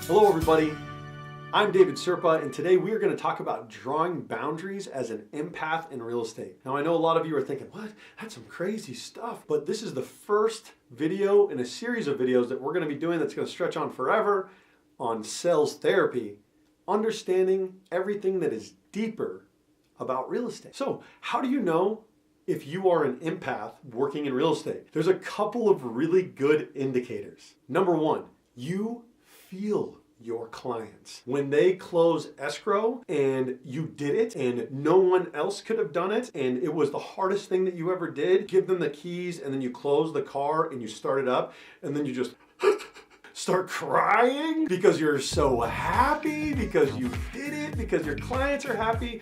Hello everybody, I'm David Serpa, and today we are going to talk about drawing boundaries as an empath in real estate. Now I know a lot of you are thinking, what? That's some crazy stuff. But this is the first video in a series of videos that we're going to be doing that's going to stretch on forever on sales therapy, understanding everything that is deeper about real estate. So how do you know if you are an empath working in real estate? There's a couple of really good indicators. Number one, you feel your clients. When they close escrow and you did it and no one else could have done it and it was the hardest thing that you ever did, give them the keys and then you close the car and you start it up and then you just start crying because you're so happy, because you did it, because your clients are happy,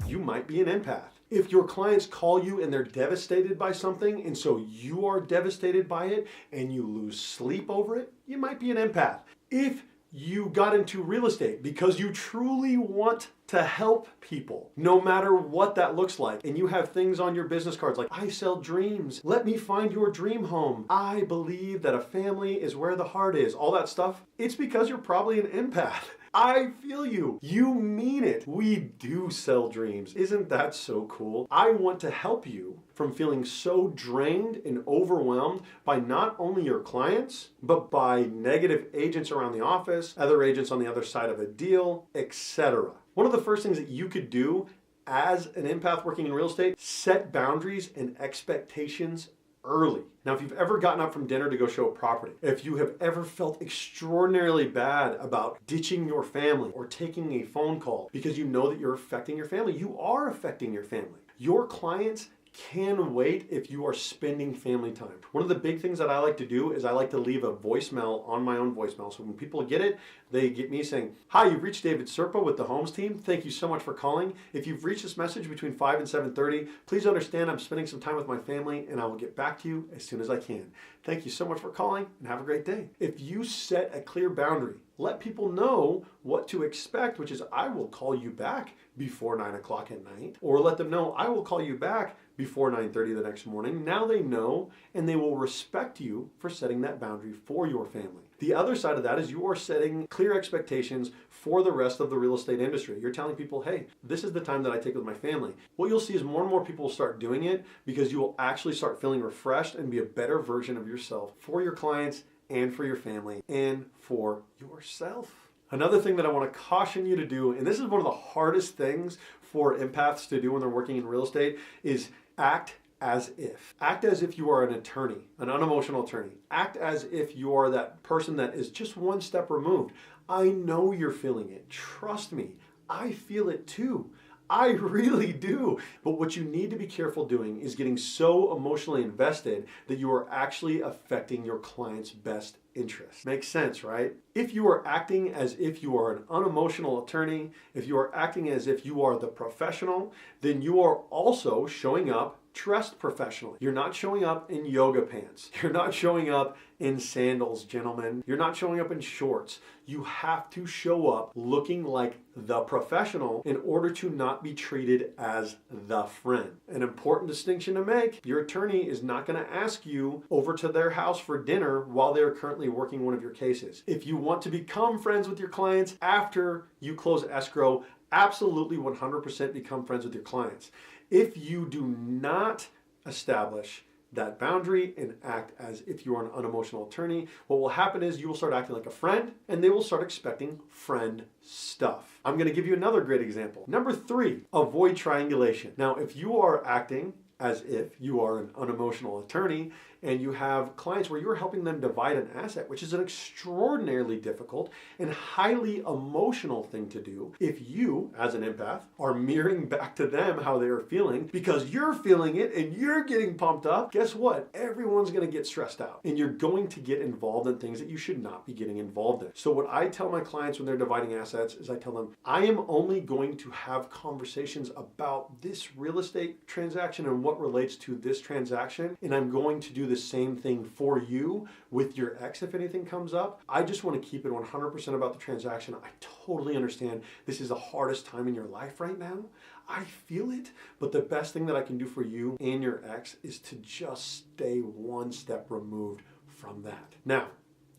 you might be an empath. If your clients call you and they're devastated by something and so you are devastated by it and you lose sleep over it, you might be an empath. If you got into real estate because you truly want to help people, no matter what that looks like, and you have things on your business cards like, I sell dreams, let me find your dream home, I believe that a family is where the heart is, all that stuff, it's because you're probably an empath. I feel you. You mean it. We do sell dreams. Isn't that so cool? I want to help you from feeling so drained and overwhelmed by not only your clients, but by negative agents around the office, other agents on the other side of a deal, etc. One of the first things that you could do as an empath working in real estate, set boundaries and expectations early. Now, if you've ever gotten up from dinner to go show a property, if you have ever felt extraordinarily bad about ditching your family or taking a phone call because you know that you're affecting your family, you are affecting your family. Your clients can wait if you are spending family time. One of the big things that I like to do is I like to leave a voicemail on my own voicemail. So when people get it, they get me saying, hi, you've reached David Serpa with the Homes team. Thank you so much for calling. If you've reached this message between 5 and 7:30, please understand I'm spending some time with my family and I will get back to you as soon as I can. Thank you so much for calling and have a great day. If you set a clear boundary, let people know what to expect, which is I will call you back before 9 o'clock at night, or let them know I will call you back before 9:30 the next morning. Now they know and they will respect you for setting that boundary for your family. The other side of that is you are setting clear expectations for the rest of the real estate industry. You're telling people, hey, this is the time that I take with my family. What you'll see is more and more people will start doing it because you will actually start feeling refreshed and be a better version of yourself for your clients and for your family and for yourself. Another thing that I want to caution you to do, and this is one of the hardest things for empaths to do when they're working in real estate, is act as if. Act as if you are an attorney, an unemotional attorney. Act as if you are that person that is just one step removed. I know you're feeling it. Trust me, I feel it too. I really do. But what you need to be careful doing is getting so emotionally invested that you are actually affecting your client's best interest. Makes sense, right? If you are acting as if you are an unemotional attorney, if you are acting as if you are the professional, then you are also showing up dressed professionally. You're not showing up in yoga pants. You're not showing up in sandals, gentlemen. You're not showing up in shorts. You have to show up looking like the professional in order to not be treated as the friend. An important distinction to make, your attorney is not going to ask you over to their house for dinner while they're currently working one of your cases. If you want to become friends with your clients after you close escrow, absolutely 100% become friends with your clients. If you do not establish that boundary and act as if you are an unemotional attorney, what will happen is you will start acting like a friend and they will start expecting friend stuff. I'm going to give you another great example. Number 3, avoid triangulation. Now, if you are acting as if you are an unemotional attorney and you have clients where you're helping them divide an asset, which is an extraordinarily difficult and highly emotional thing to do, if you, as an empath, are mirroring back to them how they are feeling because you're feeling it and you're getting pumped up, guess what? Everyone's going to get stressed out and you're going to get involved in things that you should not be getting involved in. So what I tell my clients when they're dividing assets is I tell them, I am only going to have conversations about this real estate transaction and what relates to this transaction, and I'm going to do the same thing for you with your ex if anything comes up. I just want to keep it 100% about the transaction. I totally understand this is the hardest time in your life right now. I feel it, but the best thing that I can do for you and your ex is to just stay one step removed from that. Now,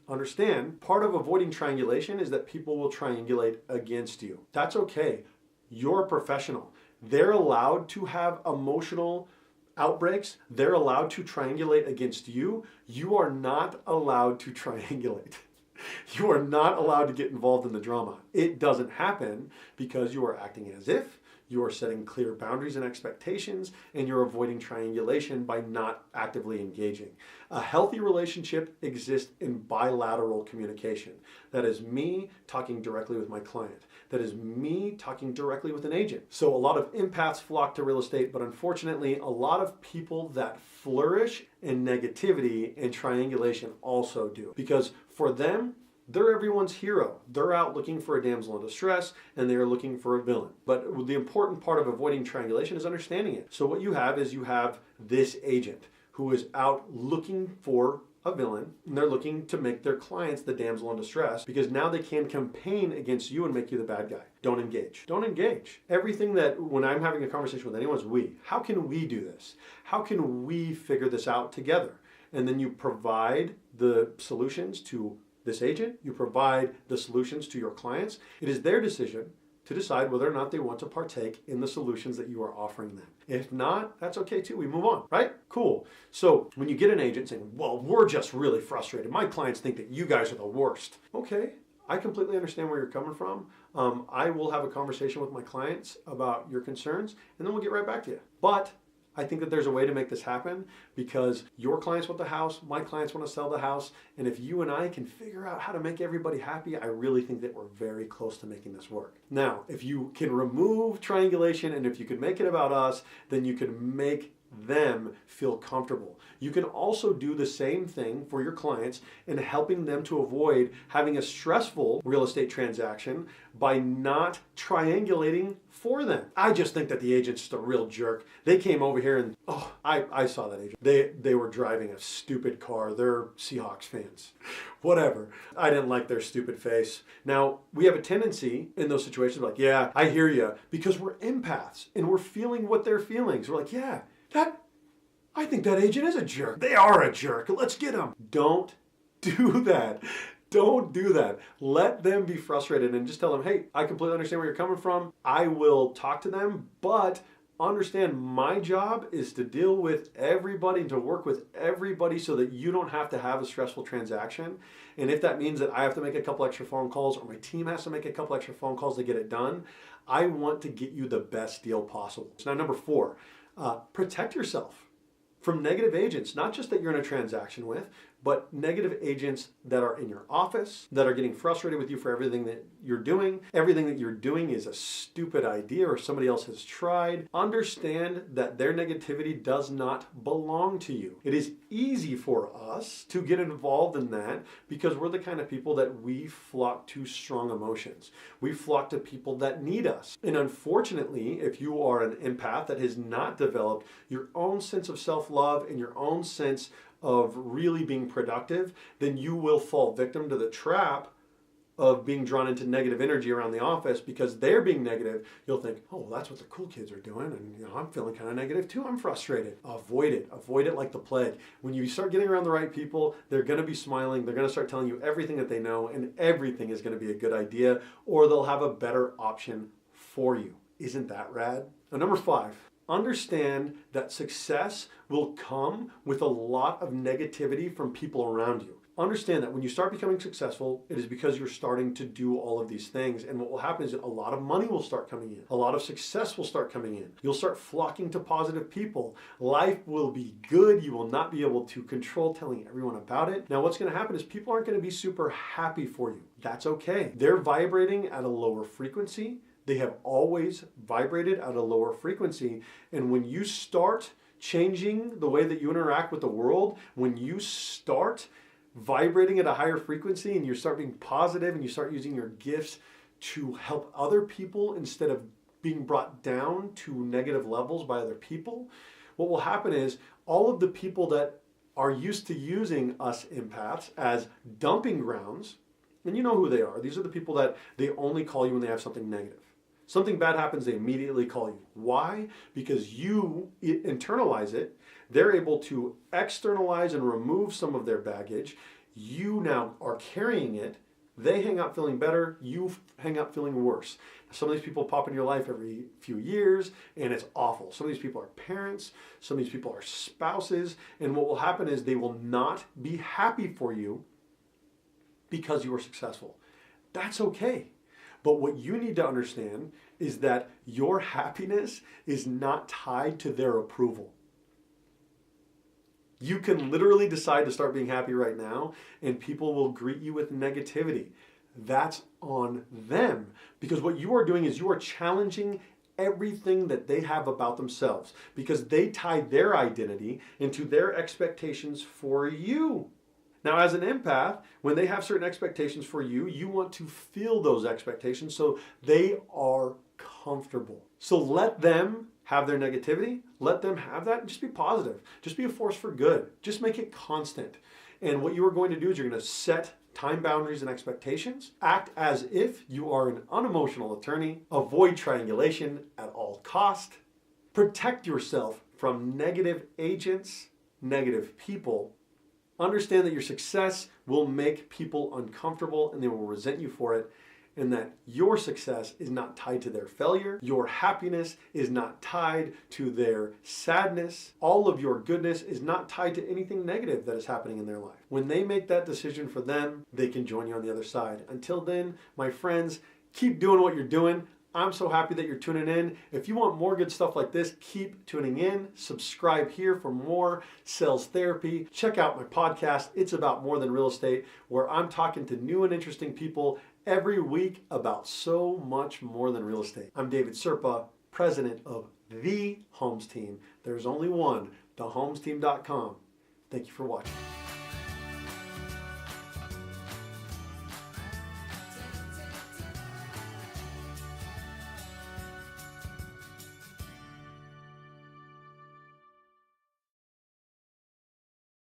understand, part of avoiding triangulation is that people will triangulate against you. That's okay. You're a professional. They're allowed to have emotional outbreaks. They're allowed to triangulate against you. You are not allowed to triangulate. You are not allowed to get involved in the drama. It doesn't happen because you are acting as if, you are setting clear boundaries and expectations, and you're avoiding triangulation by not actively engaging. A healthy relationship exists in bilateral communication. That is me talking directly with my client. That is me talking directly with an agent. So a lot of empaths flock to real estate, but unfortunately, a lot of people that flourish in negativity and triangulation also do. Because for them, they're everyone's hero. They're out looking for a damsel in distress, and they're looking for a villain. But the important part of avoiding triangulation is understanding it. So what you have is you have this agent who is out looking for a villain, and they're looking to make their clients the damsel in distress because now they can campaign against you and make you the bad guy. Don't engage. Don't engage. Everything that when I'm having a conversation with anyone is we. How can we do this? How can we figure this out together? And then you provide the solutions to this agent, you provide the solutions to your clients. It is their decision to decide whether or not they want to partake in the solutions that you are offering them. If not, that's okay too. We move on, right? Cool. So when you get an agent saying, well, we're just really frustrated. My clients think that you guys are the worst. Okay, I completely understand where you're coming from. I will have a conversation with my clients about your concerns, and then we'll get right back to you. But I think that there's a way to make this happen because your clients want the house, my clients want to sell the house, and if you and I can figure out how to make everybody happy, I really think that we're very close to making this work. Now, if you can remove triangulation and if you can make it about us, then you can make them feel comfortable. You can also do the same thing for your clients in helping them to avoid having a stressful real estate transaction by not triangulating for them. I just think that the agent's just a real jerk. They came over here and, I saw that agent. They were driving a stupid car. They're Seahawks fans. Whatever. I didn't like their stupid face. Now, we have a tendency in those situations like, yeah, I hear you, because we're empaths and we're feeling what they're feeling. So we're like, yeah, I think that agent is a jerk. They are a jerk. Let's get them. Don't do that. Don't do that. Let them be frustrated and just tell them, hey, I completely understand where you're coming from. I will talk to them, but understand my job is to deal with everybody and to work with everybody so that you don't have to have a stressful transaction. And if that means that I have to make a couple extra phone calls or my team has to make a couple extra phone calls to get it done, I want to get you the best deal possible. So now number 4, protect yourself from negative agents, not just that you're in a transaction with, but negative agents that are in your office, that are getting frustrated with you for everything that you're doing. Everything that you're doing is a stupid idea or somebody else has tried. Understand that their negativity does not belong to you. It is easy for us to get involved in that because we're the kind of people that we flock to strong emotions. We flock to people that need us. And unfortunately, if you are an empath that has not developed your own sense of self-love and your own sense of really being productive, then you will fall victim to the trap of being drawn into negative energy around the office because they're being negative. You'll think, oh, well, that's what the cool kids are doing, and I'm feeling kind of negative too. I'm frustrated. Avoid it like the plague. When you start getting around the right people, they're going to be smiling. They're going to start telling you everything that they know, and everything is going to be a good idea, or they'll have a better option for you. Isn't that rad? Now, number 5. Understand that success will come with a lot of negativity from people around you. Understand that when you start becoming successful, it is because you're starting to do all of these things. And what will happen is a lot of money will start coming in. A lot of success will start coming in. You'll start flocking to positive people. Life will be good. You will not be able to control telling everyone about it. Now, what's going to happen is people aren't going to be super happy for you. That's okay. They're vibrating at a lower frequency. They have always vibrated at a lower frequency. And when you start changing the way that you interact with the world, when you start vibrating at a higher frequency and you start being positive and you start using your gifts to help other people instead of being brought down to negative levels by other people, what will happen is all of the people that are used to using us empaths as dumping grounds, and you know who they are. These are the people that they only call you when they have something negative. Something bad happens, they immediately call you. Why? Because you internalize it. They're able to externalize and remove some of their baggage. you now are carrying it. They hang out feeling better, you hang out feeling worse. Some of these people pop in your life every few years, and it's awful. Some of these people are parents, some of these people are spouses, and what will happen is they will not be happy for you because you are successful. That's okay. But what you need to understand is that your happiness is not tied to their approval. You can literally decide to start being happy right now, and people will greet you with negativity. That's on them. Because what you are doing is you are challenging everything that they have about themselves, because they tie their identity into their expectations for you. Now, as an empath, when they have certain expectations for you, you want to feel those expectations so they are comfortable. So let them have their negativity, let them have that, and just be positive. Just be a force for good. Just make it constant. And what you are going to do is you're going to set time boundaries and expectations. Act as if you are an unemotional attorney. Avoid triangulation at all cost. Protect yourself from negative agents, negative people. Understand that your success will make people uncomfortable and they will resent you for it, and that your success is not tied to their failure. Your happiness is not tied to their sadness. All of your goodness is not tied to anything negative that is happening in their life. When they make that decision for them, they can join you on the other side. Until then, my friends, keep doing what you're doing. I'm so happy that you're tuning in. If you want more good stuff like this, keep tuning in. Subscribe here for more sales therapy. Check out my podcast, It's About More Than Real Estate, where I'm talking to new and interesting people every week about so much more than real estate. I'm David Serpa, president of The Homes Team. There's only one, thehomesteam.com. Thank you for watching.